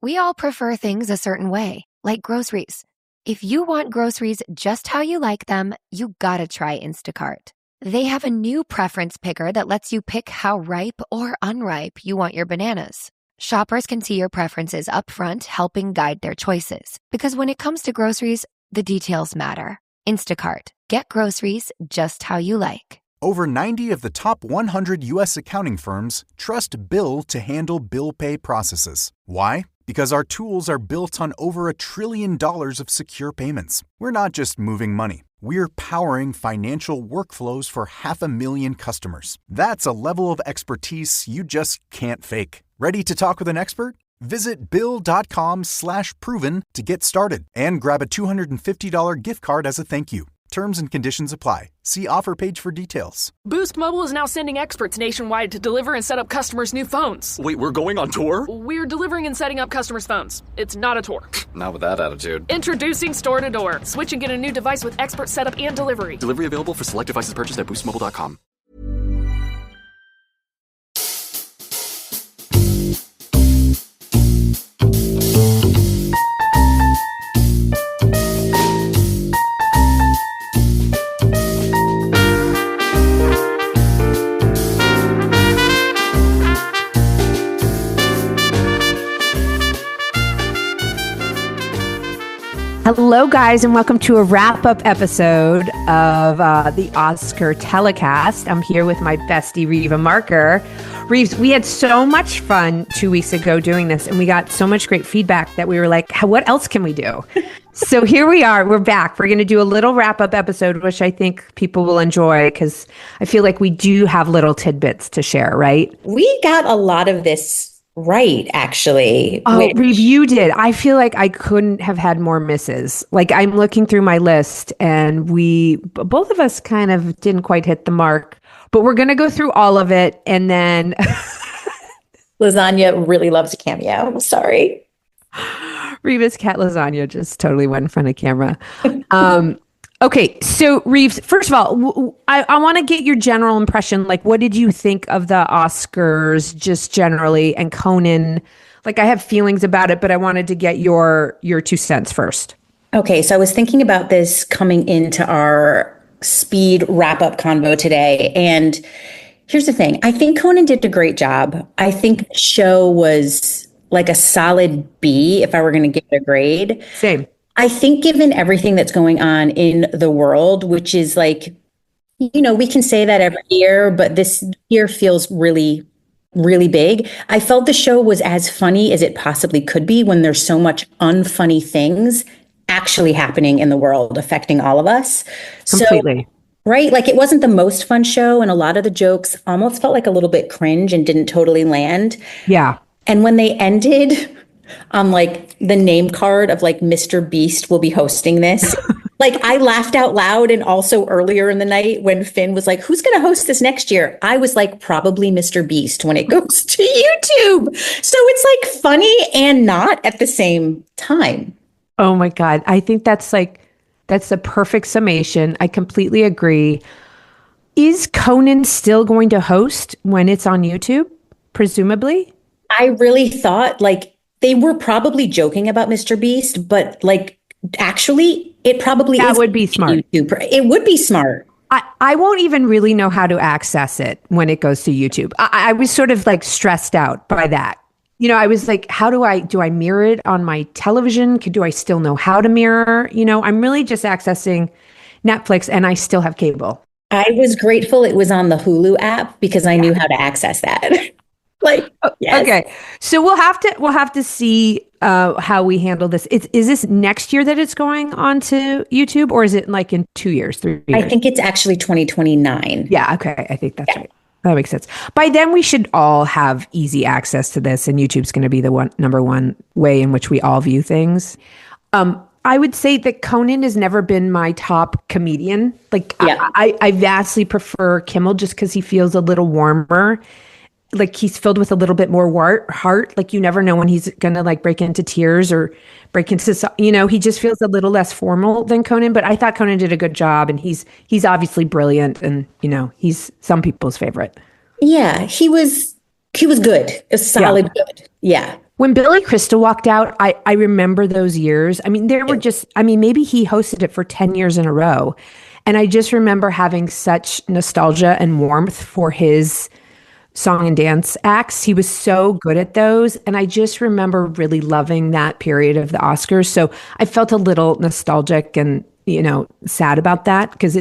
We all prefer things a certain way, like groceries. If you want groceries just how you like them, you gotta try Instacart. They have a new preference picker that lets you pick how ripe or unripe you want your bananas. Shoppers can see your preferences up front, helping guide their choices. Because when it comes to groceries, the details matter. Instacart. Get groceries just how you like. Over 90 of the top 100 U.S. accounting firms trust Bill to handle bill pay processes. Why? Because our tools are built on over $1 trillion of secure payments. We're not just moving money. We're powering financial workflows for 500,000 customers. That's a level of expertise you just can't fake. Ready to talk with an expert? Visit Bill.com/proven to get started and grab a $250 gift card as a thank you. Terms and conditions apply. See offer page for details. Boost Mobile is now sending experts nationwide to deliver and set up customers' new phones. Wait, we're going on tour? We're delivering and setting up customers' phones. It's not a tour. Not with that attitude. Introducing Store to Door. Switch and get a new device with expert setup and delivery. Delivery available for select devices purchased at boostmobile.com. Hello, guys, and welcome to a wrap-up episode of the Oscar telecast. I'm here with my bestie, Riva Marker. Reeves, we had so much fun 2 weeks ago doing this, and we got so much great feedback that we were like, what else can we do? So here we are. We're back. We're going to do a little wrap-up episode, which I think people will enjoy because I feel like we do have little tidbits to share, right? We got a lot of this right, actually. Oh, Reeve, you did. I feel like I couldn't have had more misses. Like, I'm looking through my list and both of us kind of didn't quite hit the mark, but we're going to go through all of it. And then Lasagna really loves a cameo. I'm sorry. Reeva's cat Lasagna just totally went in front of camera. Okay, so Reeves, first of all, I want to get your general impression. Like, what did you think of the Oscars just generally, and Conan? Like, I have feelings about it, but I wanted to get your 2 cents first. Okay, so I was thinking about this coming into our speed wrap-up convo today, and here's the thing. I think Conan did a great job. I think the show was like a solid B if I were going to give it a grade. Same. I think given everything that's going on in the world, which is like, you know, we can say that every year, but this year feels really, really big. I felt the show was as funny as it possibly could be when there's so much unfunny things actually happening in the world affecting all of us. Completely. So, right? Like, it wasn't the most fun show, and a lot of the jokes almost felt like a little bit cringe and didn't totally land. Yeah. And when they ended on like the name card of like Mr. Beast will be hosting this, like, I laughed out loud. And also earlier in the night when Finn was like, who's going to host this next year? I was like, probably Mr. Beast when it goes to YouTube. So it's like funny and not at the same time. Oh my God. I think that's the perfect summation. I completely agree. Is Conan still going to host when it's on YouTube? Presumably. I really thought like they were probably joking about Mr. Beast, but like actually it probably that would be smart. YouTube. It would be smart. I won't even really know how to access it when it goes to YouTube. I was sort of like stressed out by that. You know, I was like, do I mirror it on my television? Do I still know how to mirror? You know, I'm really just accessing Netflix and I still have cable. I was grateful it was on the Hulu app because I knew how to access that. Like, yes. Okay. So we'll have to see how we handle this. Is this next year that it's going on to YouTube, or is it like in 2 years, 3 years? I think it's actually 2029. Yeah. Okay. I think that's right. That makes sense. By then we should all have easy access to this, and YouTube's going to be the number one way in which we all view things. I would say that Conan has never been my top comedian. Like, yeah. I vastly prefer Kimmel just because he feels a little warmer. Like, he's filled with a little bit more heart. Like, you never know when he's going to like break into tears or break into, you know, he just feels a little less formal than Conan. But I thought Conan did a good job, and he's obviously brilliant, and, you know, he's some people's favorite. Yeah, he was good. A solid good. Yeah. When Billy Crystal walked out, I remember those years. I mean, there were just, I mean, maybe he hosted it for 10 years in a row. And I just remember having such nostalgia and warmth for his song and dance acts. He was so good at those. And I just remember really loving that period of the Oscars. So I felt a little nostalgic and, sad about that because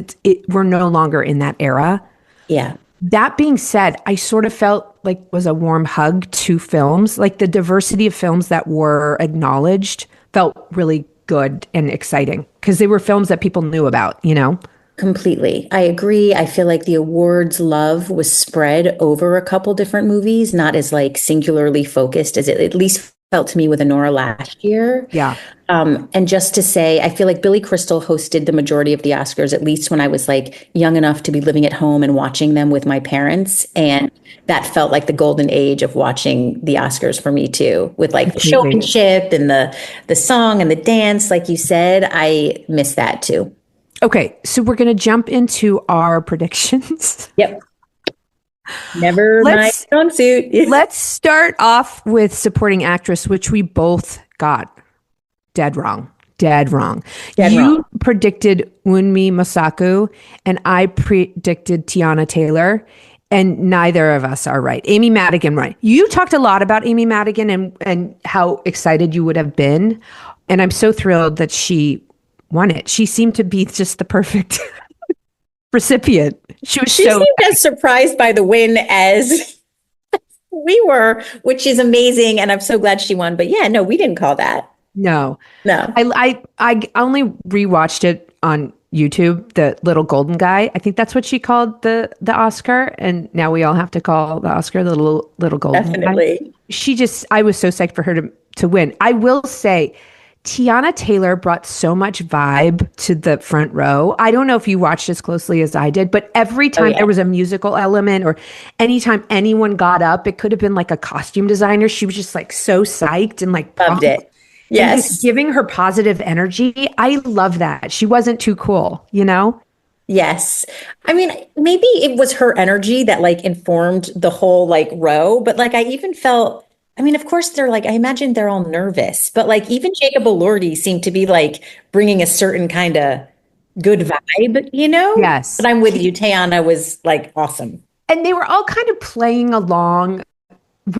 we're no longer in that era. Yeah. That being said, I sort of felt like it was a warm hug to films. Like the diversity of films that were acknowledged felt really good and exciting because they were films that people knew about. Completely. I agree. I feel like the awards love was spread over a couple different movies, not as like singularly focused as it at least felt to me with Anora last year. Yeah. And just to say, I feel like Billy Crystal hosted the majority of the Oscars, at least when I was like young enough to be living at home and watching them with my parents. And that felt like the golden age of watching the Oscars for me too, with like the showmanship and the song and the dance. Like you said, I miss that too. Okay, so we're going to jump into our predictions. Yep. Never my strong suit. Let's start off with supporting actress, which we both got dead wrong. You predicted Wunmi Mosaku, and I predicted Tiana Taylor, and neither of us are right. Amy Madigan, right. You talked a lot about Amy Madigan and how excited you would have been, and I'm so thrilled that she won it. She seemed to be just the perfect recipient. She seemed as surprised by the win as we were, which is amazing. And I'm so glad she won. But yeah, no, we didn't call that. No. I only rewatched it on YouTube, the little golden guy. I think that's what she called the Oscar. And now we all have to call the Oscar the little golden Definitely. guy. I was so psyched for her to win. I will say, Tiana Taylor brought so much vibe to the front row. I don't know if you watched as closely as I did, but every time there was a musical element or anytime anyone got up, it could have been like a costume designer. She was just like so psyched and like loved it. Yes. And just giving her positive energy. I love that. She wasn't too cool, Yes. I mean, maybe it was her energy that like informed the whole like row, but like I even felt, I mean, of course they're like, I imagine they're all nervous, but like even Jacob Elordi seemed to be like bringing a certain kind of good vibe, Yes. But I'm with you. Tiana was like awesome. And they were all kind of playing along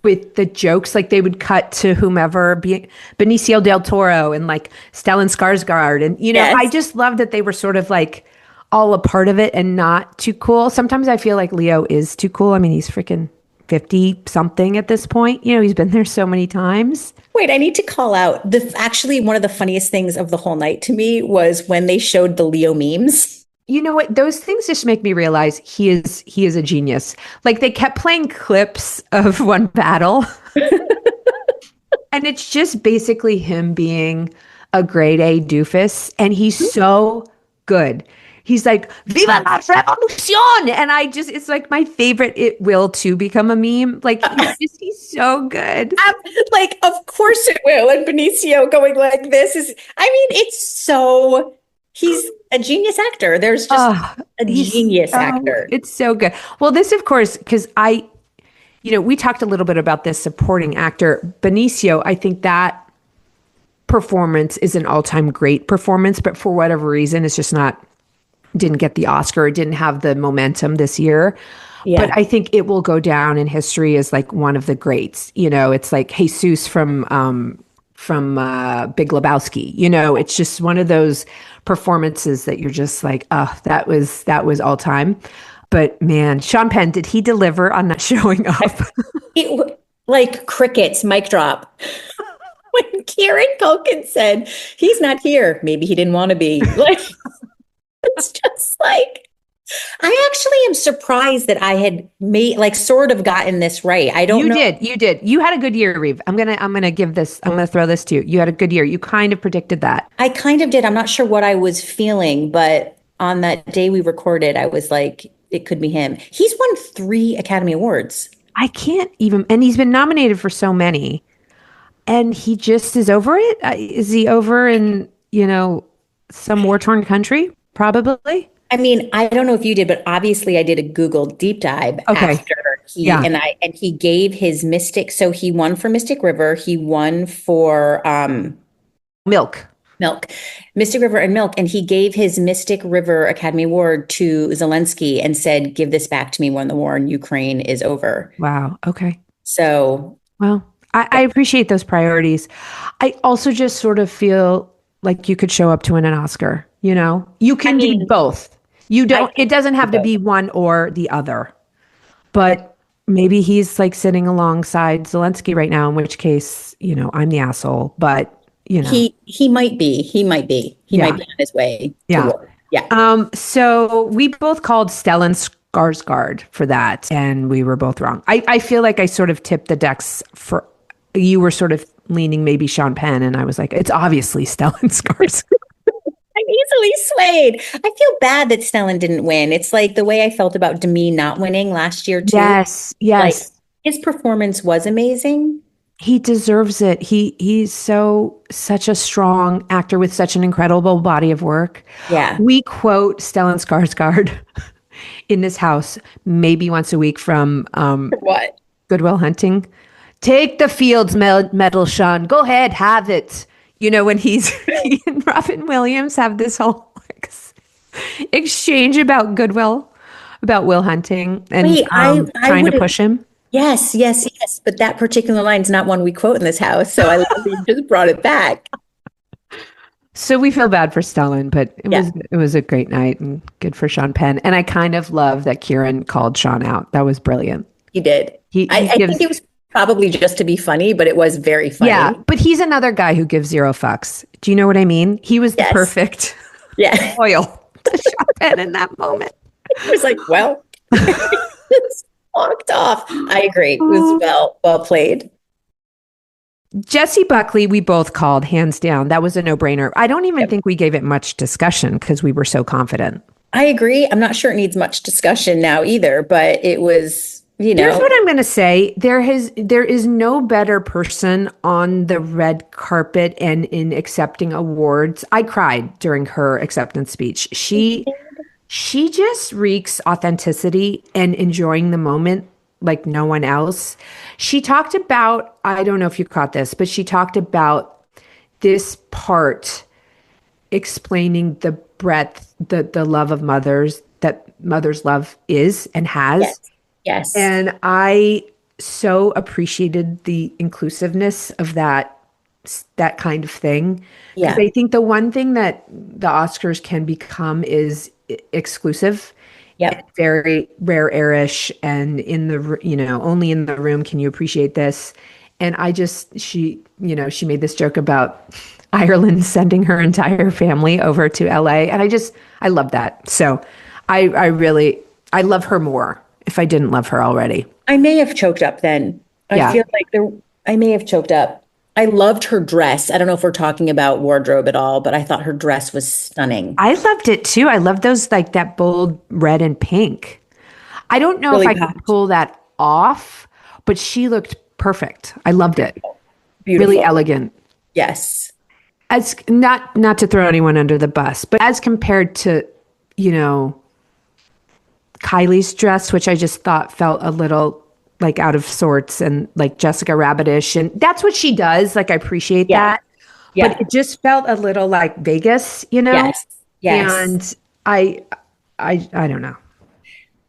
with the jokes. Like they would cut to whomever, Benicio del Toro and like Stellan Skarsgård. And, Yes. I just love that they were sort of like all a part of it and not too cool. Sometimes I feel like Leo is too cool. I mean, he's freaking 50 something at this point. He's been there so many times. Wait, I need to call out actually one of the funniest things of the whole night to me was when they showed the Leo memes. You know what? Those things just make me realize he is a genius. Like they kept playing clips of one battle. And it's just basically him being a grade A doofus. And he's so good. He's like, Viva la revolucion! And it's like my favorite. It will too become a meme. Like, he's so good. Like, of course it will. And Benicio going like this he's a genius actor. There's just a genius actor. It's so good. Well, this, of course, because we talked a little bit about this supporting actor. Benicio, I think that performance is an all-time great performance, but for whatever reason, it's just didn't get the Oscar. It didn't have the momentum this year. Yeah. But I think it will go down in history as like one of the greats. It's like Jesus from Big Lebowski. It's just one of those performances that you're just like, oh, that was all time. But man, Sean Penn, did he deliver on not showing up? Like crickets, mic drop. When Kieran Culkin said he's not here, maybe he didn't want to be. Like, it's just like, I actually am surprised that I had sort of gotten this right. I don't know. You did. You had a good year, Riva. I'm gonna throw this to you. You had a good year. You kind of predicted that. I kind of did. I'm not sure what I was feeling, but on that day we recorded, I was like, it could be him. He's won 3 Academy Awards. I can't even, and he's been nominated for so many, and he just is over it. Is he over in some war-torn country? Probably. I mean, I don't know if you did, but obviously I did a Google deep dive after Yeah. And he gave his Mystic. So he won for Mystic River. He won for Milk. Milk, Mystic River and Milk, and he gave his Mystic River Academy Award to Zelensky and said, "Give this back to me when the war in Ukraine is over." Wow. Okay. So, Well, I appreciate those priorities. I also just sort of feel like you could show up to win an Oscar. You can do both. You don't, it doesn't have to be one or the other, but maybe he's like sitting alongside Zelensky right now, in which case, I'm the asshole, but he might be. He might be on his way to war. Yeah. So we both called Stellan Skarsgård for that, and we were both wrong. I feel like I sort of tipped the decks for you were sort of leaning maybe Sean Penn, and I was like, it's obviously Stellan Skarsgård. I'm easily swayed. I feel bad that Stellan didn't win. It's like the way I felt about Demi not winning last year too. Yes. Like, his performance was amazing. He deserves it. He's such a strong actor with such an incredible body of work. Yeah. We quote Stellan Skarsgård in this house maybe once a week from what? Good Will Hunting. Take the Fields medal, Sean. Go ahead, have it. When he and Robin Williams have this whole exchange about Goodwill, about Will Hunting and trying to push him. Yes. But that particular line's not one we quote in this house. So I love that you just brought it back. So we feel bad for Stellan, but it was a great night and good for Sean Penn. And I kind of love that Kieran called Sean out. That was brilliant. He did. I think it was probably just to be funny, but it was very funny. Yeah, but he's another guy who gives zero fucks. Do you know what I mean? He was the perfect foil to Sean Penn in that moment. He was like, well, just walked off. I agree. It was well played. Jessie Buckley, we both called hands down. That was a no-brainer. I don't even think we gave it much discussion because we were so confident. I agree. I'm not sure it needs much discussion now either, but it was... Here's what I'm going to say. There is no better person on the red carpet and in accepting awards. I cried during her acceptance speech. She just reeks authenticity and enjoying the moment like no one else. She talked about, I don't know if you caught this, but she talked about this part explaining the breadth, the love of mothers, that mothers love is and has. Yes. And I so appreciated the inclusiveness of that kind of thing. Yeah. I think the one thing that the Oscars can become is exclusive. Yep. Very rare airish and only in the room can you appreciate this. And she made this joke about Ireland sending her entire family over to LA. And I love that. So I love her more. If I didn't love her already. I may have choked up then. I feel like I may have choked up. I loved her dress. I don't know if we're talking about wardrobe at all, but I thought her dress was stunning. I loved it too. I love those like that bold red and pink. I don't know if I could pull that off, but she looked perfect. I loved it. Beautiful. Really elegant. Yes. As not to throw anyone under the bus, but as compared to, Kylie's dress, which I just thought felt a little like out of sorts and like Jessica Rabbitish. And that's what she does. Like, I appreciate that. Yeah. But it just felt a little like Vegas, Yes. And I don't know.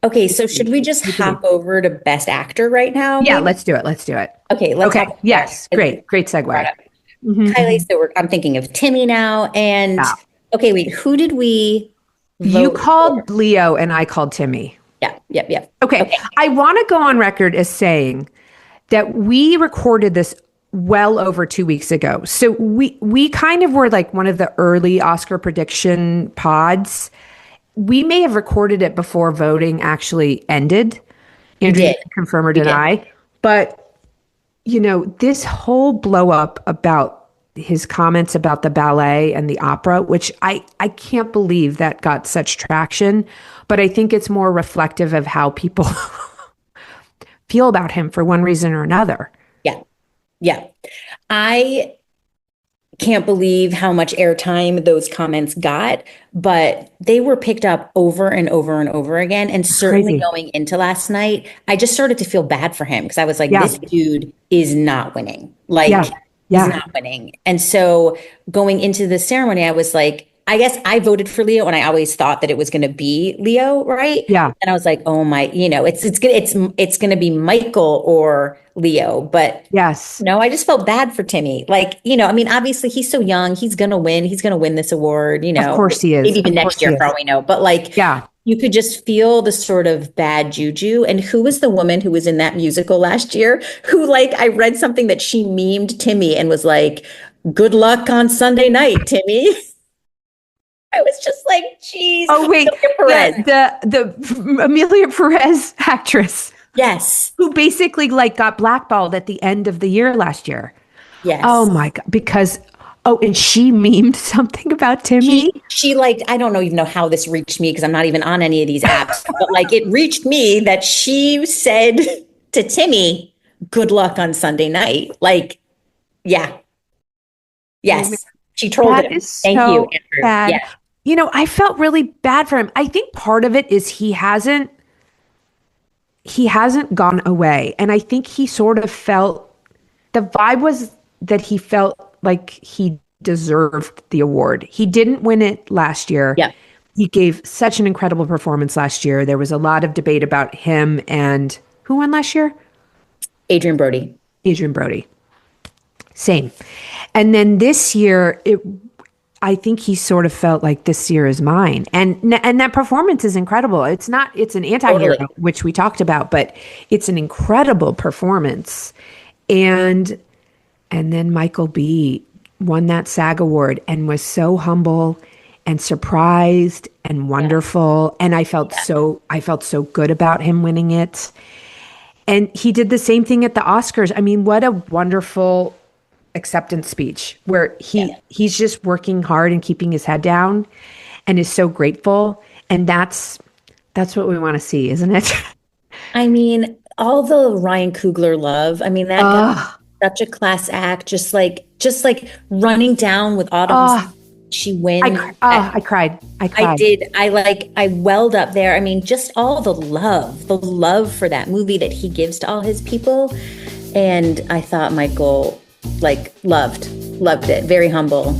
Okay. So should we just hop over to Best Actor right now? Yeah, let's do it. Okay. Yes. Great segue. Mm-hmm. Kylie, so I'm thinking of Timmy now. And okay, wait, who did we... You called Leo and I called Timmy. Yeah. Okay. I want to go on record as saying that we recorded this well over 2 weeks ago. So we kind of were like one of the early Oscar prediction pods. We may have recorded it before voting actually ended. Andrew can confirm or deny. But, this whole blow up about his comments about the ballet and the opera, which I can't believe that got such traction, but I think it's more reflective of how people feel about him for one reason or another. Yeah. can't believe how much airtime those comments got, but they were picked up over and over and over again. And certainly crazy. going into last night, I just started to feel bad for him because I was like, Yeah. this dude is not winning. Like, Yeah. he's Yeah. not winning. And so going into the ceremony, I was like, I guess I voted for Leo, and I always thought that it was going to be Leo, right? Yeah. And I was like, oh my, it's gonna be Michael or Leo, but Yes. no, I just felt bad for Timmy. Like, I mean, obviously he's so young, he's gonna win. He's gonna win this award, Of course he is. maybe even Of next course he year is. for all we know. But like, Yeah. you could just feel the sort of bad juju. And who was the woman who was in that musical last year who, like, I read something that she memed Timmy and was like, good luck on Sunday night, Timmy. I was just like, geez. Oh wait, Amelia Perez. the Amelia Perez actress Yes. who basically like got blackballed at the end of the year last year. Yes. Oh my God, because and she memed something about Timmy. She like, I don't know even know how this reached me because I'm not even on any of these apps, but like it reached me that she said to Timmy, good luck on Sunday night. Like, yeah. Yes. She trolled That him. is Thank so you, Andrew. bad. Yeah. I felt really bad for him. I think part of it is he hasn't gone away. And I think he sort of felt the vibe was that he felt like he deserved the award. He didn't win it last year. Yeah. He gave such an incredible performance last year. There was a lot of debate about him and who won last year? Adrian Brody. Adrian Brody. Same. And then this year, I think he sort of felt like this year is mine. And that performance is incredible. It's an anti-hero, Totally. which we talked about, but it's an incredible performance. And then Michael B won that SAG award and was so humble and surprised and wonderful. And I felt so good about him winning it. And he did the same thing at the Oscars. I mean, what a wonderful acceptance speech where he's just working hard and keeping his head down and is so grateful. And that's what we want to see, isn't it? I mean, all the Ryan Coogler love. I mean, that guy, such a class act, just like running down with Autumn. She wins. I cried. I did. I welled up there. I mean, just all the love for that movie that he gives to all his people. And I thought Michael loved it. Very humble.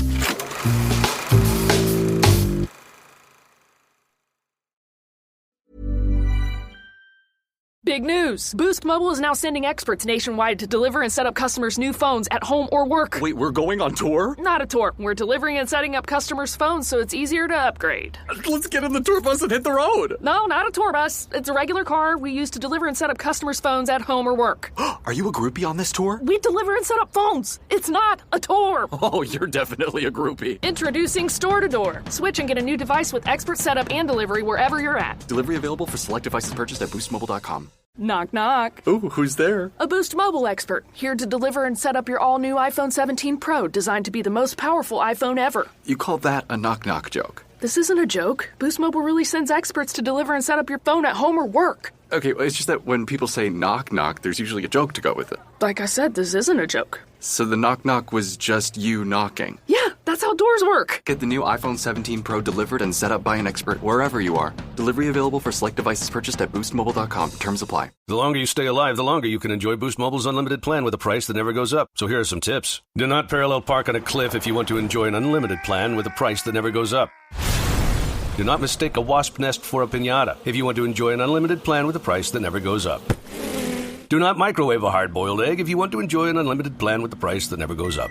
Big news! Boost Mobile is now sending experts nationwide to deliver and set up customers' new phones at home or work. Wait, we're going on tour? Not a tour. We're delivering and setting up customers' phones so it's easier to upgrade. Let's get in the tour bus and hit the road. No, not a tour bus. It's a regular car we use to deliver and set up customers' phones at home or work. Are you a groupie on this tour? We deliver and set up phones. It's not a tour. Oh, you're definitely a groupie. Introducing Store to Door. Switch and get a new device with expert setup and delivery wherever you're at. Delivery available for select devices purchased at boostmobile.com. Knock, knock. Ooh, who's there? A Boost Mobile expert, here to deliver and set up your all-new iPhone 17 Pro, designed to be the most powerful iPhone ever. You call that a knock-knock joke? This isn't a joke. Boost Mobile really sends experts to deliver and set up your phone at home or work. Okay, well, it's just that when people say knock-knock, there's usually a joke to go with it. Like I said, this isn't a joke. So the knock-knock was just you knocking. Yeah, that's how doors work. Get the new iPhone 17 Pro delivered and set up by an expert wherever you are. Delivery available for select devices purchased at boostmobile.com. Terms apply. The longer you stay alive, the longer you can enjoy Boost Mobile's unlimited plan with a price that never goes up. So here are some tips. Do not parallel park on a cliff if you want to enjoy an unlimited plan with a price that never goes up. Do not mistake a wasp nest for a piñata if you want to enjoy an unlimited plan with a price that never goes up. Do not microwave a hard-boiled egg if you want to enjoy an unlimited plan with the price that never goes up.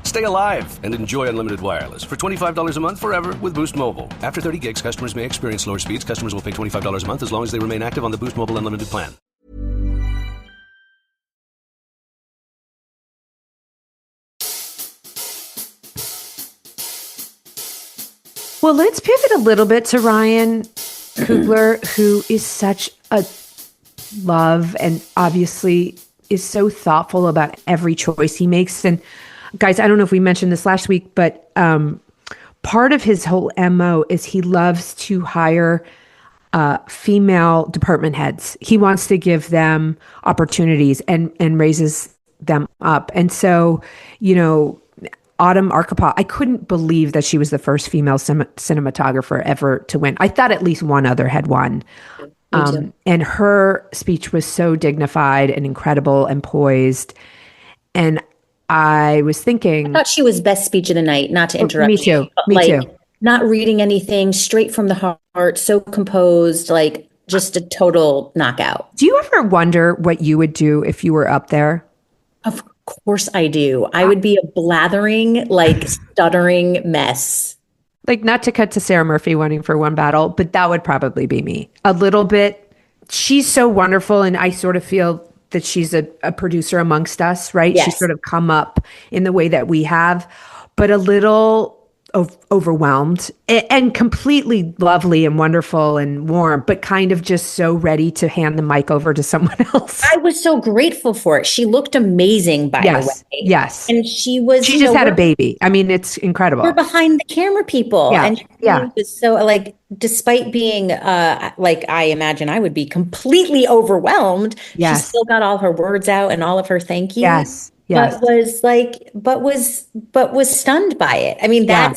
Stay alive and enjoy unlimited wireless for $25 a month forever with Boost Mobile. After 30 gigs, customers may experience slower speeds. Customers will pay $25 a month as long as they remain active on the Boost Mobile Unlimited plan. Well, let's pivot a little bit to Ryan Coogler, who is such a love and obviously is so thoughtful about every choice he makes. And guys, I don't know if we mentioned this last week, but part of his whole MO is he loves to hire female department heads. He wants to give them opportunities and raises them up. And so, Autumn Arkapaw, I couldn't believe that she was the first female cinematographer ever to win. I thought at least one other had won. Me too. And her speech was so dignified and incredible and poised. And I was I thinking, thought she was best speech of the night, not to interrupt me you, too, but me like too. not reading anything, straight from the heart, so composed, like just a total knockout. Do you ever wonder what you would do if you were up there? Of course I do. I would be a blathering, like stuttering mess. Like, not to cut to Sarah Murphy winning for one battle, but that would probably be me. A little bit. She's so wonderful, and I sort of feel that she's a producer amongst us, right? She's Yes. sort of come up in the way that we have, but a little overwhelmed and completely lovely and wonderful and warm, but kind of just so ready to hand the mic over to someone else. I was so grateful for it. She looked amazing, by the Yes, way. yes. And she was, She just had a baby. I mean, it's incredible. we're behind the camera people. Yeah, And she yeah. was so like, despite being like I imagine I would be completely overwhelmed, she Yes, still got all her words out and all of her thank yous, yes, yes. but was stunned by it. I mean, Yeah.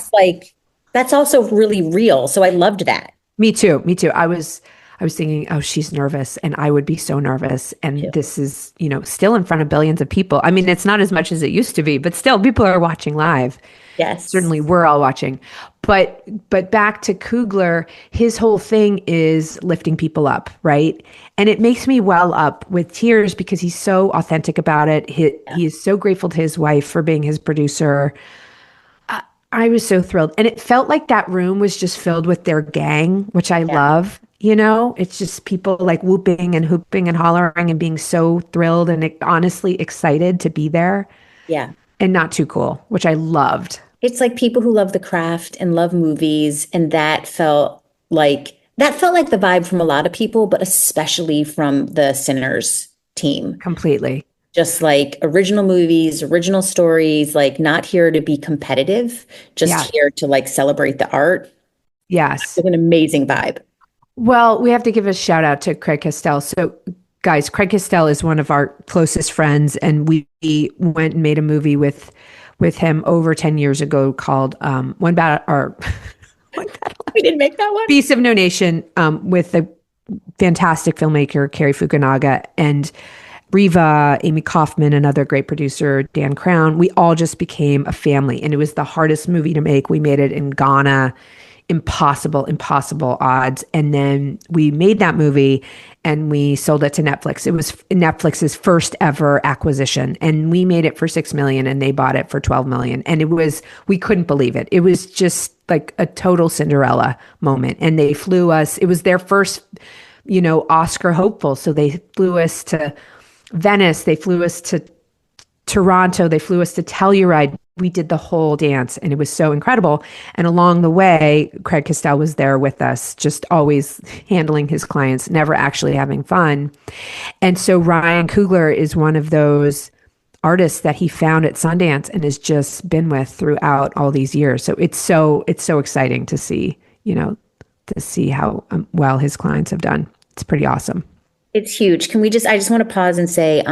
that's also really real. So I loved that. Me too. Me too. I was thinking, oh, she's nervous, and I would be so nervous. And this is, still in front of billions of people. I mean, it's not as much as it used to be, but still, people are watching live. Yes. Certainly, we're all watching. But back to Kugler, his whole thing is lifting people up, right? And it makes me well up with tears because he's so authentic about it. He is so grateful to his wife for being his producer. I was so thrilled. And it felt like that room was just filled with their gang, which I love. It's just people like whooping and hooping and hollering and being so thrilled and honestly excited to be there Yeah. and not too cool, which I loved. It's like people who love the craft and love movies, and that felt like the vibe from a lot of people, but especially from the Sinners team. Completely. Just like original movies, original stories, like not here to be competitive, just Yeah. here to like celebrate the art. Yes. It's an amazing vibe. Well, we have to give a shout out to Craig Castell. So, guys, Craig Castell is one of our closest friends, and we went and made a movie with him over 10 years ago called One Battle or One Battle. We didn't make that one. Beast of No Nation with the fantastic filmmaker Cary Fukunaga and Riva, Amy Kaufman, another great producer, Dan Crown. We all just became a family, and it was the hardest movie to make. We made it in Ghana, impossible odds. And then we made that movie and we sold it to Netflix. It was Netflix's first ever acquisition, and we made it for $6 million and they bought it for $12 million. And we couldn't believe it. It was just like a total Cinderella moment. And they flew us, it was their first, Oscar hopeful. So they flew us to Venice, they flew us to Toronto, they flew us to Telluride. We did the whole dance, and it was so incredible. And along the way, Craig Castell was there with us, just always handling his clients, never actually having fun. And so Ryan Coogler is one of those artists that he found at Sundance and has just been with throughout all these years. So it's so exciting to see, how well his clients have done. It's pretty awesome. It's huge. I just want to pause and say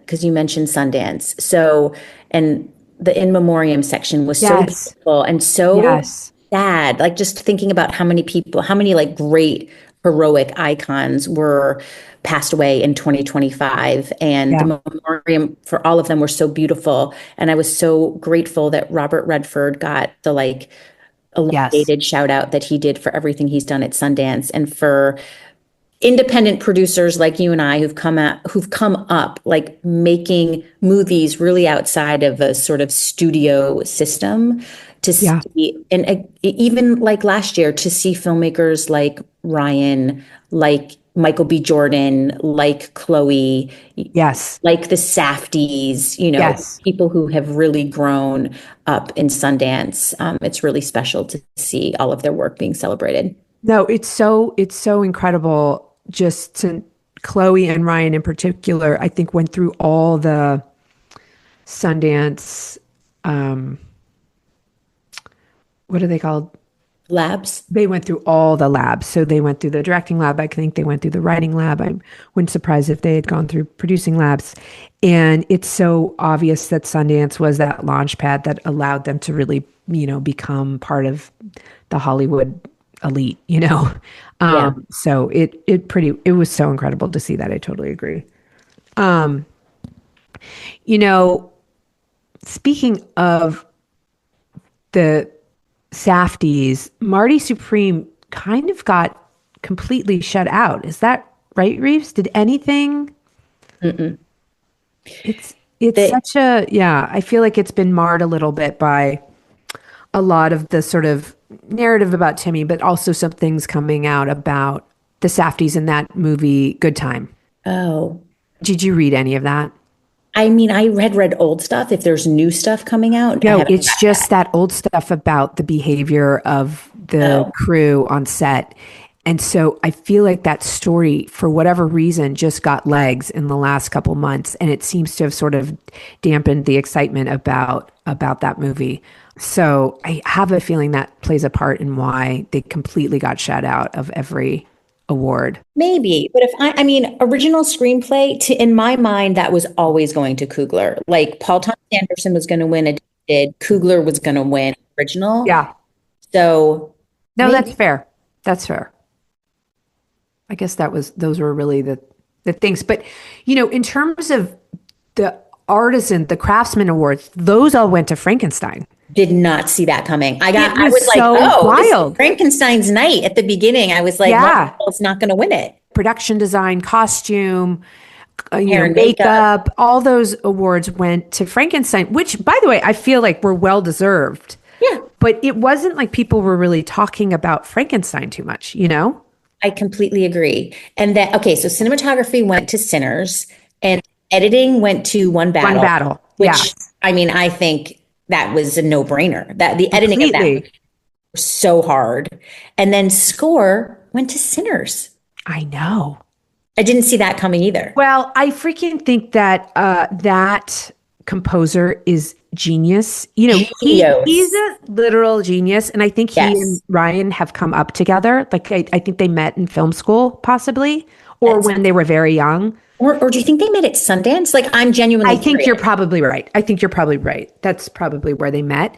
because you mentioned Sundance. So, and the in memoriam section was so beautiful and so sad. Like just thinking about how many like great heroic icons were passed away in 2025. And the memoriam for all of them were so beautiful. And I was so grateful that Robert Redford got the like elongated shout out that he did for everything he's done at Sundance, and for independent producers like you and I who've come up like making movies really outside of a sort of studio system to see, and even like last year to see filmmakers like Ryan, like Michael B. Jordan, like Chloe, like the Safdies, people who have really grown up in Sundance. It's really special to see all of their work being celebrated. No, it's so incredible. Just to Chloe and Ryan in particular, I think went through all the Sundance, what are they called? Labs. They went through all the labs. So they went through the directing lab. I think they went through the writing lab. I wouldn't surprise if they had gone through producing labs. And it's so obvious that Sundance was that launch pad that allowed them to really, become part of the Hollywood elite, Yeah. So it was so incredible to see that. I totally agree. Um, Speaking of the Safdies, Marty Supreme kind of got completely shut out. Is that right, Reeves? Did anything? Mm-mm. It's such a, yeah, I feel like it's been marred a little bit by a lot of the sort of narrative about Timmy, but also some things coming out about the Safdies in that movie, Good Time. Oh. Did you read any of that? I mean, I read old stuff. If there's new stuff coming out, I No, haven't it's read just that old stuff about the behavior of the crew on set. And so I feel like that story, for whatever reason, just got legs in the last couple months. And it seems to have sort of dampened the excitement about that movie. So I have a feeling that plays a part in why they completely got shut out of every award. Maybe, but if I mean, original screenplay, in my mind, that was always going to Coogler. Like Paul Thomas Anderson was going to win, Addicted. Coogler was going to win original. Yeah. So no, maybe. that's fair. That's fair. I guess those were really the things. But, in terms of the the craftsman awards, those all went to Frankenstein. Did not see that coming. I was like, so oh, wild. Frankenstein's night at the beginning. I was like, yeah, well, it's not going to win it. Production design, costume, Hair and makeup, all those awards went to Frankenstein, which, by the way, I feel like were well deserved. Yeah. But it wasn't like people were really talking about Frankenstein too much, I completely agree. And that, okay, so cinematography went to Sinners and editing went to One Battle. One Battle, which, I mean, I think that was a no-brainer. That the editing of that was so hard. And then score went to Sinners. I know. I didn't see that coming either. Well, I freaking think that that composer is genius. He's a literal genius. And I think he and Ryan have come up together. Like, I think they met in film school, possibly, or when they were very young. Or do you think they met at Sundance? Like, I'm genuinely I think you're probably right. That's probably where they met.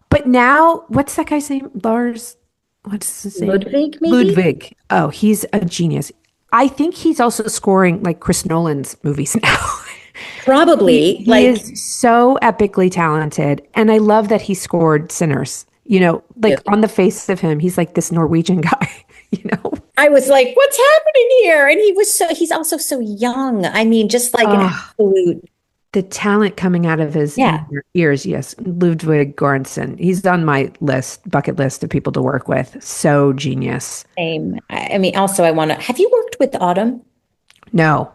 But now, what's that guy's name? Lars? What's his name? Ludwig, maybe? Ludwig. Oh, he's a genius. I think he's also scoring like Chris Nolan's movies now. Probably. He is so epically talented. And I love that he scored Sinners. On the face of him, he's like this Norwegian guy, I was like, what's happening here? And he's also so young. I mean, just like an absolute. The talent coming out of his ears. Yes. Ludwig Göransson. He's on my bucket list of people to work with. So genius. Same. I mean, also have you worked with Autumn? No.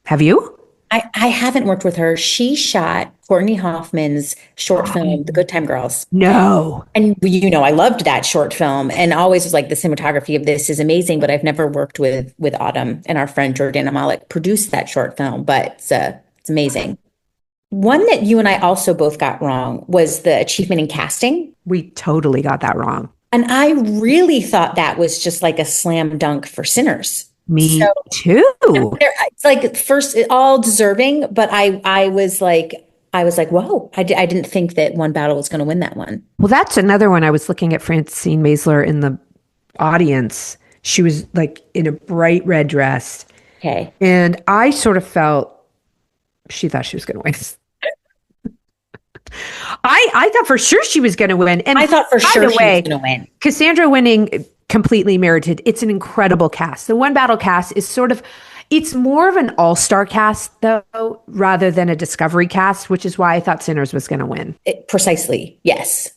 Have you? I haven't worked with her. She shot Courtney Hoffman's short film, The Good Time Girls. No. And I loved that short film and always was like, the cinematography of this is amazing, but I've never worked with Autumn, and our friend Jordana Malik produced that short film, but it's amazing. One that you and I also both got wrong was the achievement in casting. We totally got that wrong. And I really thought that was just like a slam dunk for Sinners. Me too. It's like first all deserving, but I was like, whoa, I didn't think that One Battle was going to win that one. Well, that's another one. I was looking at Francine Maisler in the audience. She was like in a bright red dress. Okay. And I sort of felt she thought she was going to win. I thought for sure she was going to win. And I thought for sure she was going to win. Cassandra winning completely merited. It's an incredible cast. The One Battle cast is it's more of an all-star cast though, rather than a discovery cast, which is why I thought Sinners was going to win. Precisely. Yes.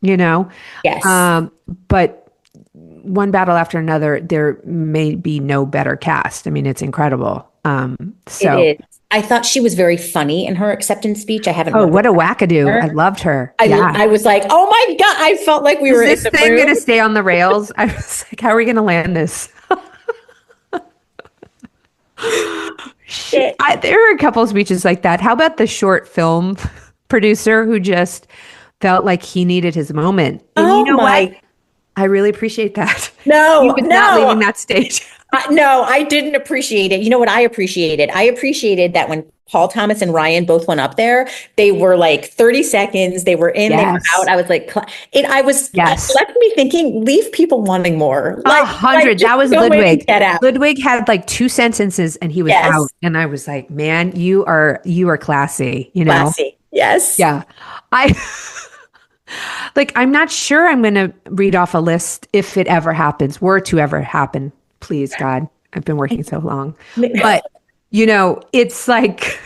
Yes. But one battle after another, there may be no better cast. I mean, it's incredible. So it is. I thought she was very funny in her acceptance speech. I haven't. Oh, what a wackadoo! I loved her. I was like, oh my God! I felt like we were. Is this thing going to stay on the rails? I was like, how are we going to land this? There are a couple of speeches like that. How about the short film producer who just felt like he needed his moment? And you know what? I really appreciate that. No, He was not leaving that stage. No, I didn't appreciate it. You know what I appreciated? I appreciated that when Paul Thomas and Ryan both went up there, they were like 30 seconds. They were in, they were out. I was like, it left me thinking, leave people wanting more. Like 100. That was Ludwig. Get out. Ludwig had like 2 sentences and he was out. And I was like, man, you are classy, you know? Classy. Yes. Yeah. I'm not sure I'm going to read off a list if it ever happens, were to ever happen. Please, God, I've been working so long. But, it's like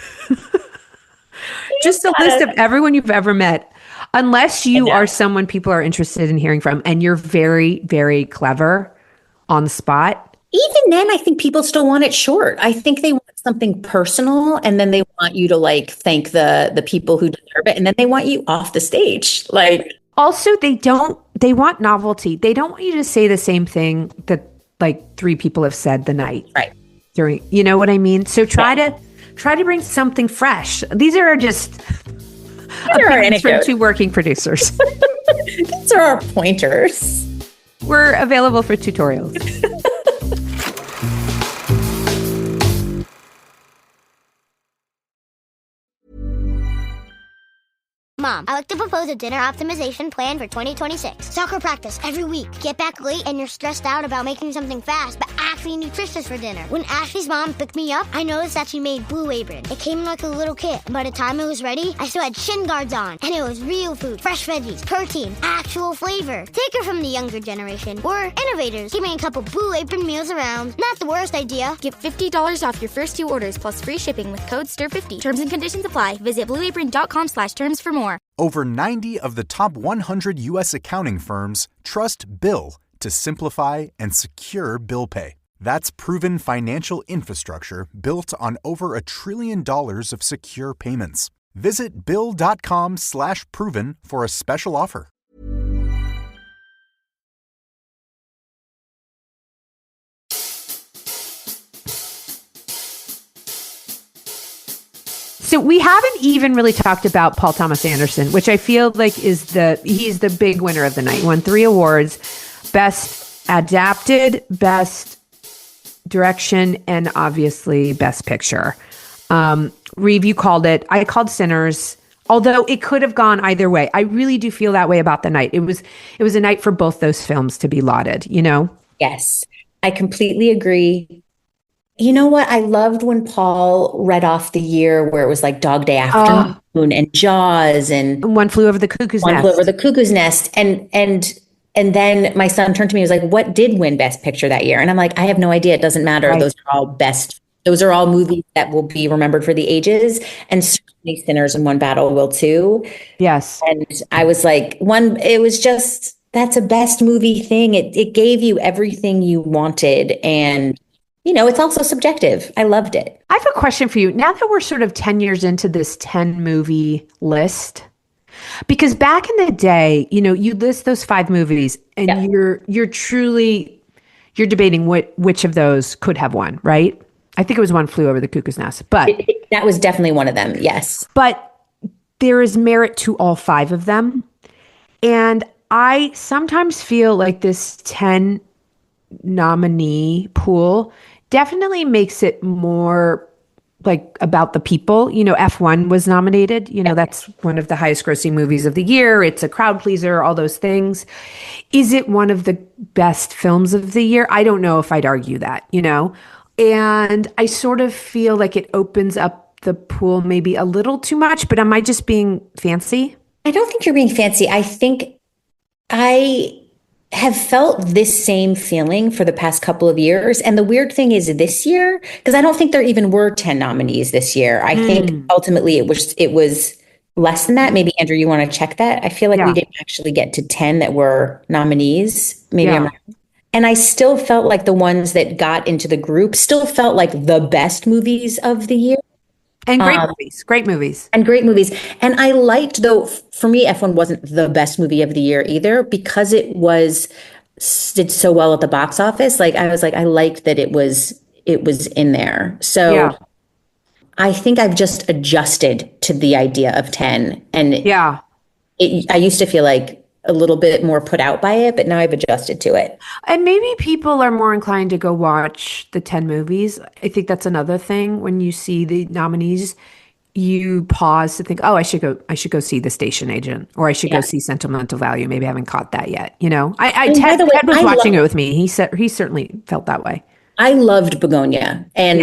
just a list of everyone you've ever met, unless you are someone people are interested in hearing from and you're very, very clever on the spot. Even then, I think people still want it short. I think they want something personal and then they want you to thank the people who deserve it. And then they want you off the stage. Also, they want novelty. They don't want you to say the same thing that 3 people have said the night. Right. During, you know what I mean? So try to bring something fresh. These are just opinions from 2 working producers. These are our pointers. We're available for tutorials. Mom, I like to propose a dinner optimization plan for 2026. Soccer practice every week. Get back late and you're stressed out about making something fast, but actually nutritious for dinner. When Ashley's mom picked me up, I noticed that she made Blue Apron. It came in like a little kit. By the time it was ready, I still had shin guards on. And it was real food, fresh veggies, protein, actual flavor. Take her from the younger generation. We're innovators, keeping a couple Blue Apron meals around. Not the worst idea. Get $50 off your first 2 orders plus free shipping with code STIR50. Terms and conditions apply. Visit blueapron.com/terms for more. Over 90 of the top 100 U.S. accounting firms trust Bill to simplify and secure bill pay. That's proven financial infrastructure built on over $1 trillion of secure payments. Visit Bill.com/proven for a special offer. So we haven't even really talked about Paul Thomas Anderson, which I feel like he's the big winner of the night. He won 3 awards: Best Adapted, Best Direction, and obviously Best Picture. Reeve, you called it. I called Sinners, although it could have gone either way. I really do feel that way about the night. It was a night for both those films to be lauded, you know? Yes, I completely agree. You know what? I loved when Paul read off the year where it was like Dog Day Afternoon and Jaws and One Flew Over the Cuckoo's Nest. One Flew Over the Cuckoo's Nest. And then my son turned to me and was like, what did win Best Picture that year? And I'm like, I have no idea. It doesn't matter. Right. Those are all movies that will be remembered for the ages. And certainly Sinners and One Battle will too. Yes. And I was like, that's a best movie thing. It gave you everything you wanted. And it's also subjective. I loved it. I have a question for you. Now that we're sort of 10 years into this 10 movie list, because back in the day, you list those 5 movies and you're debating which of those could have won, right? I think it was One Flew Over the Cuckoo's Nest, but that was definitely one of them. Yes. But there is merit to all 5 of them. And I sometimes feel like this 10 nominee pool definitely makes it more like about the people. F1 was nominated. That's one of the highest grossing movies of the year. It's a crowd pleaser, all those things. Is it one of the best films of the year? I don't know if I'd argue that, And I sort of feel like it opens up the pool maybe a little too much, but am I just being fancy? I don't think you're being fancy. I think I have felt this same feeling for the past couple of years. And the weird thing is this year, because I don't think there even were 10 nominees this year. I think ultimately it was less than that. Maybe Andrew, you want to check that? I feel like we didn't actually get to 10 that were nominees. Maybe I'm wrong. And I still felt like the ones that got into the group still felt like the best movies of the year. And great movies. And I liked, though, for me, F1 wasn't the best movie of the year either, because it did so well at the box office. I was like, I liked that it was in there. So I think I've just adjusted to the idea of 10. And I used to feel like a little bit more put out by it, but now I've adjusted to it. And maybe people are more inclined to go watch the 10 movies. I think that's another thing. When you see the nominees, you pause to think, oh, I should go see The Station Agent, or I should go see Sentimental Value. Maybe I haven't caught that yet. Ted was watching it with me. He certainly felt that way. I loved Begonia. And,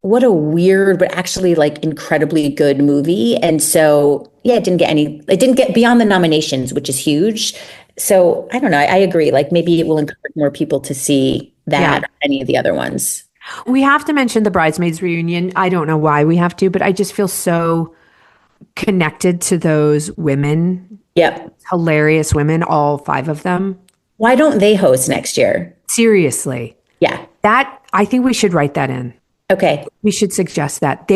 what a weird, but actually like incredibly good movie. And so, it didn't get beyond the nominations, which is huge. So I don't know. I agree. Like maybe it will encourage more people to see that or any of the other ones. We have to mention the Bridesmaids reunion. I don't know why we have to, but I just feel so connected to those women. Yep. Hilarious women, all 5 of them. Why don't they host next year? Seriously. Yeah. I think we should write that in. Okay. We should suggest that.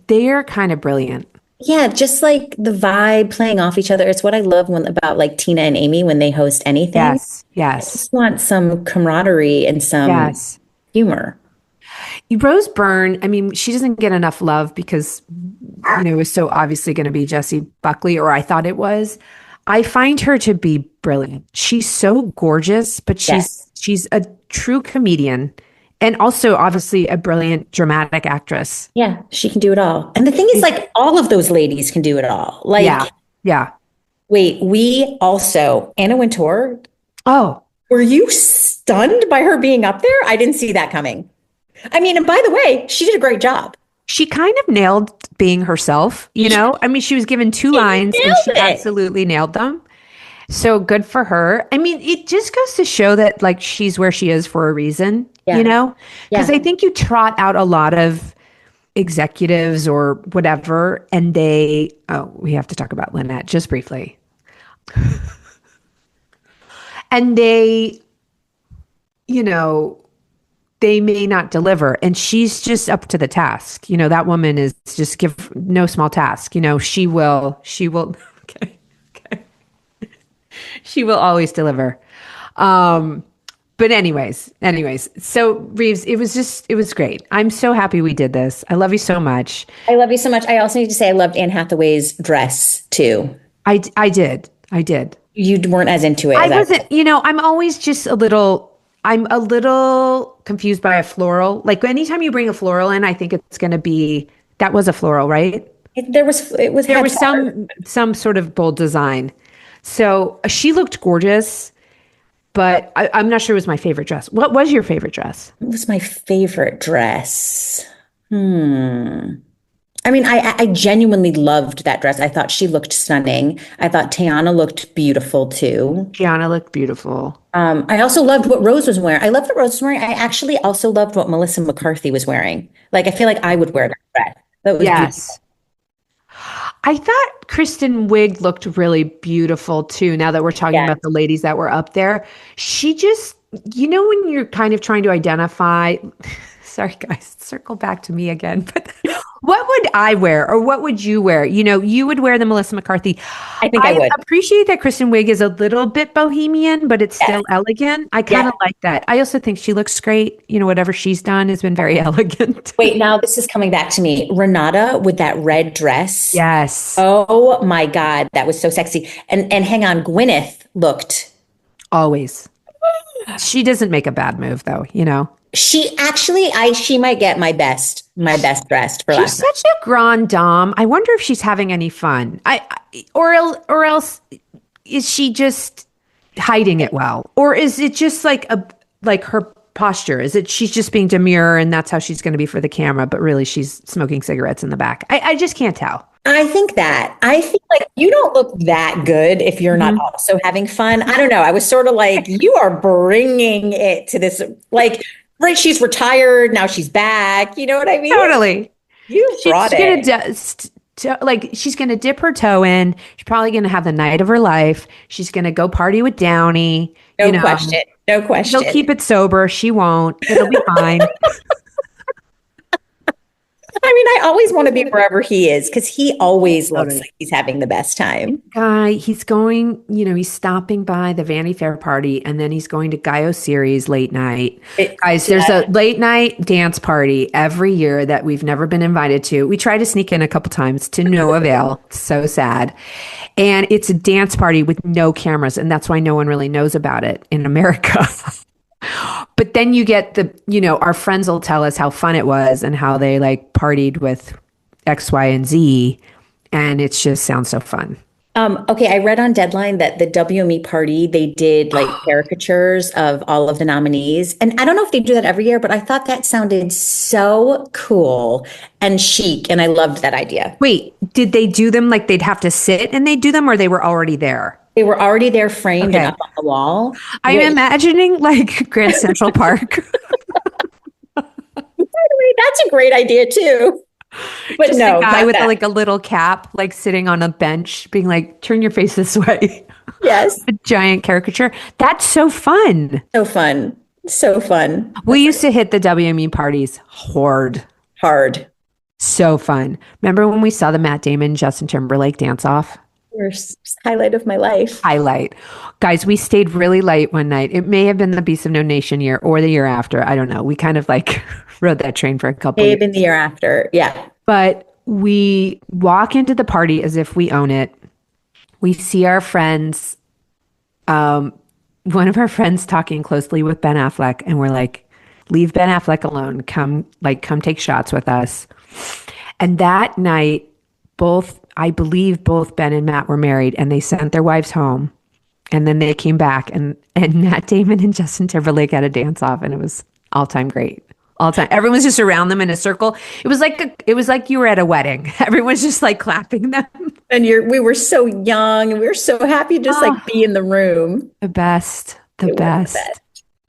They're kind of brilliant. Yeah, just like the vibe playing off each other. It's what I love about like Tina and Amy when they host anything. Yes. I just want some camaraderie and some humor. Rose Byrne, I mean, she doesn't get enough love because, it was so obviously going to be Jessie Buckley, or I thought it was. I find her to be brilliant. She's so gorgeous, but she's a true comedian. And also, obviously, a brilliant dramatic actress. Yeah, she can do it all. And the thing is, like, all of those ladies can do it all. Like, yeah. Wait, we also, Anna Wintour. Oh. Were you stunned by her being up there? I didn't see that coming. I mean, and by the way, she did a great job. She kind of nailed being herself, I mean, she was given 2 lines and she absolutely nailed them. So good for her. I mean, it just goes to show that like she's where she is for a reason, because I think you trot out a lot of executives or whatever, and we have to talk about Lynette just briefly. And they may not deliver, and she's just up to the task. That woman is just give no small task. She will, okay. She will always deliver. But anyways, so Reeves, it was great. I'm so happy we did this. I love you so much. I love you so much. I also need to say I loved Anne Hathaway's dress too. I did. You weren't as into it. I wasn't, I'm always just I'm a little confused by a floral. Like anytime you bring a floral in, I think it's going to be, that was a floral, right? There was some sort of bold design. So she looked gorgeous, but I'm not sure it was my favorite dress. What was your favorite dress? What was my favorite dress? I mean, I genuinely loved that dress. I thought she looked stunning. I thought Tiana looked beautiful too. Tiana looked beautiful. I also loved what Rose was wearing. I loved what Rose was wearing. I actually also loved what Melissa McCarthy was wearing. Like, I feel like I would wear that dress. That was beautiful. I thought Kristen Wiig looked really beautiful too. Now that we're talking about the ladies that were up there, she just, when you're kind of trying to identify, sorry guys, circle back to me again, but what would I wear or what would you wear? You would wear the Melissa McCarthy. I think I would. Appreciate that Kristen Wiig is a little bit bohemian, but it's still elegant. I kind of like that. I also think she looks great. Whatever she's done has been very elegant. Wait, now this is coming back to me. Renata with that red dress. Yes. Oh my God. That was so sexy. And hang on, Gwyneth looked. Always. She doesn't make a bad move though, She actually, she might get my best dressed for last night. She's such a grande dame. I wonder if she's having any fun. Or else is she just hiding it well? Or is it just like her posture? Is it she's just being demure and that's how she's going to be for the camera, but really she's smoking cigarettes in the back? I just can't tell. I think like you don't look that good if you're not also having fun. I don't know. I was sort of like, you are bringing it to this, like, right, she's retired, now she's back. You know what I mean? Totally. She's going to dip her toe in. She's probably going to have the night of her life. She's going to go party with Downey. No question. She'll keep it sober. She won't. It'll be fine. I mean, I always want to be wherever he is because he always looks like he's having the best time. He's going, he's stopping by the Vanity Fair party and then he's going to Guy Osiris late night. Guys, there's a late night dance party every year that we've never been invited to. We tried to sneak in a couple times to no avail. It's so sad. And it's a dance party with no cameras. And that's why no one really knows about it in America. But then you get our friends will tell us how fun it was and how they like partied with X, Y, and Z. And it just sounds so fun. Okay, I read on Deadline that the WME party, they did like caricatures of all of the nominees. And I don't know if they do that every year, but I thought that sounded so cool and chic. And I loved that idea. Wait, did they do them like they'd have to sit and they do them or they were already there? They were already there framed and up on the wall. I'm imagining like Grand Central Park. By the way, that's a great idea too. But just no, a guy with like a little cap, like sitting on a bench being like, turn your face this way. Yes. A giant caricature. That's so fun. So fun. So fun. We used to hit the WME parties hard. So fun. Remember when we saw the Matt Damon, Justin Timberlake dance off? Highlight of my life. Highlight. Guys, we stayed really late one night. It may have been the Beast of No Nation year or the year after. I don't know. We kind of like rode that train for a couple years. Maybe the year after. Yeah. But we walk into the party as if we own it. We see our friends, one of our friends talking closely with Ben Affleck. And we're like, leave Ben Affleck alone. Come take shots with us. And that night, I believe both Ben and Matt were married and they sent their wives home and then they came back and Matt Damon and Justin Timberlake had a dance off and it was all time great. All time. Everyone's just around them in a circle. It was like you were at a wedding. Everyone's just like clapping them. And we were so young and we were so happy to just like be in the room. The best.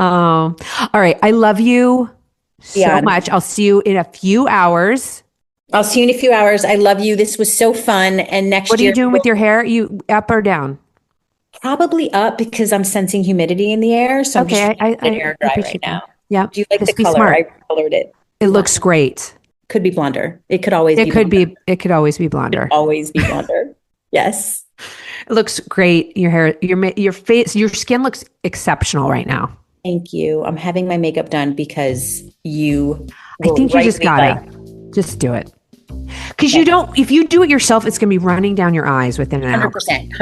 All right. I love you so much. I'll see you in a few hours. I love you. This was so fun. And next year. What are you doing with your hair? You up or down? Probably up because I'm sensing humidity in the air. So I'm just air dry right now. Yeah. Do you like the color? Smart. I colored it. It looks great. Could be blonder. It could always be blonder. It could always be blonder. Yes. It looks great. Your hair, your face, your skin looks exceptional right now. Thank you. I'm having my makeup done because you. I think you just gotta just do it. Because you don't, if you do it yourself, it's going to be running down your eyes within an hour. 100%.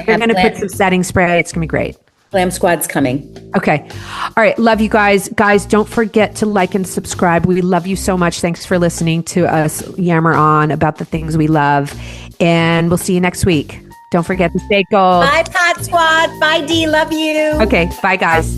You're going to put some setting spray. It's going to be great. Glam Squad's coming. Okay. All right. Love you guys. Guys, don't forget to like and subscribe. We love you so much. Thanks for listening to us yammer on about the things we love. And we'll see you next week. Don't forget to stay gold. Bye, Pod Squad. Bye, Dee. Love you. Okay. Bye, guys.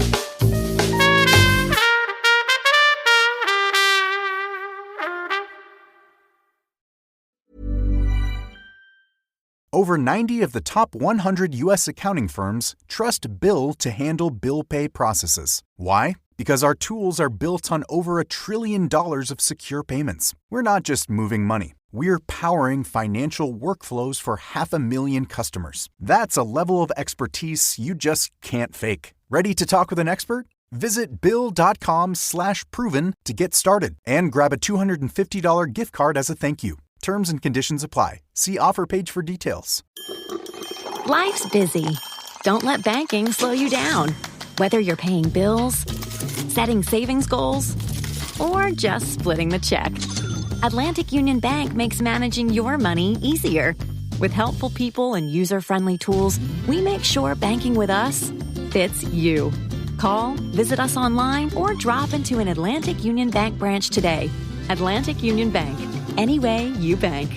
Over 90 of the top 100 U.S. accounting firms trust Bill to handle bill pay processes. Why? Because our tools are built on over $1 trillion of secure payments. We're not just moving money. We're powering financial workflows for 500,000 customers. That's a level of expertise you just can't fake. Ready to talk with an expert? Visit Bill.com/proven to get started and grab a $250 gift card as a thank you. Terms and conditions apply. See offer page for details. Life's busy. Don't let banking slow you down. Whether you're paying bills, setting savings goals, or just splitting the check, Atlantic Union Bank makes managing your money easier. With helpful people and user-friendly tools, we make sure banking with us fits you. Call, visit us online, or drop into an Atlantic Union Bank branch today. Atlantic Union Bank. Any way you bank.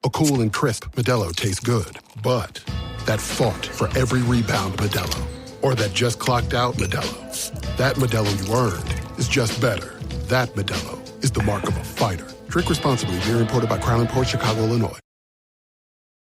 A cool and crisp Modelo tastes good, but that fought for every rebound Modelo, or that just clocked out Modelo, that Modelo you earned is just better. That Modelo is the mark of a fighter. Drink responsibly. Beer imported by Crown Imports, Chicago, Illinois.